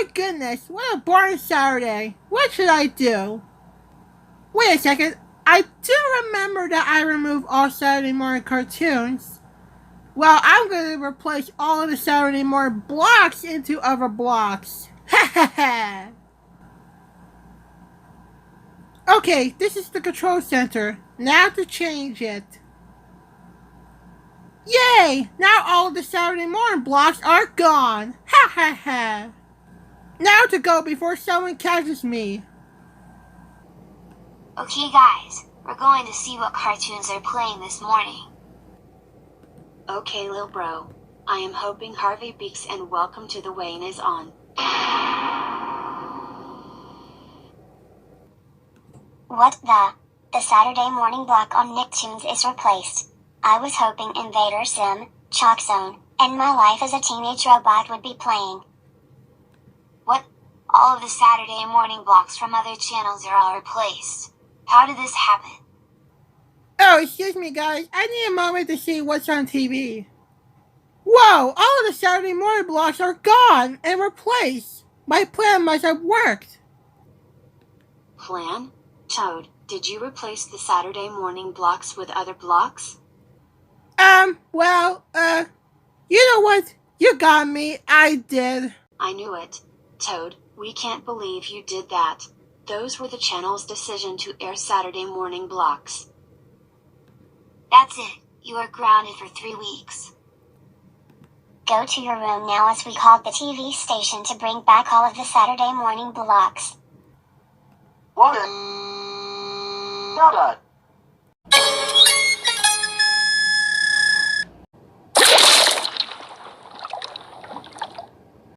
my goodness, what a boring Saturday. What should I do? Wait a second. I do remember that I removed all Saturday morning cartoons. Well, I'm going to replace all of the Saturday morning blocks into other blocks. Ha ha ha! Okay, this is the control center. Now to change it. Yay! Now all of the Saturday morning blocks are gone. Ha ha ha! Now to go before someone catches me. Okay guys, we're going to see what cartoons are playing this morning. Okay lil bro. I am hoping Harvey Beaks and Welcome to the Wayne is on. What the? The Saturday morning block on Nicktoons is replaced. I was hoping Invader Sim, Chalk Zone, and My Life as a Teenage Robot would be playing. What? All of the Saturday morning blocks from other channels are all replaced. How did this happen? Oh, excuse me guys. I need a moment to see what's on TV. Whoa! All of the Saturday morning blocks are gone and replaced. My plan must have worked. Plan? Toad, did you replace the Saturday morning blocks with other blocks? You know what? You got me. I did. I knew it. Toad, we can't believe you did that. Those were the channel's decision to air Saturday morning blocks. That's it. You are grounded for 3 weeks. Go to your room now as we called the TV station to bring back all of the Saturday morning blocks. What a...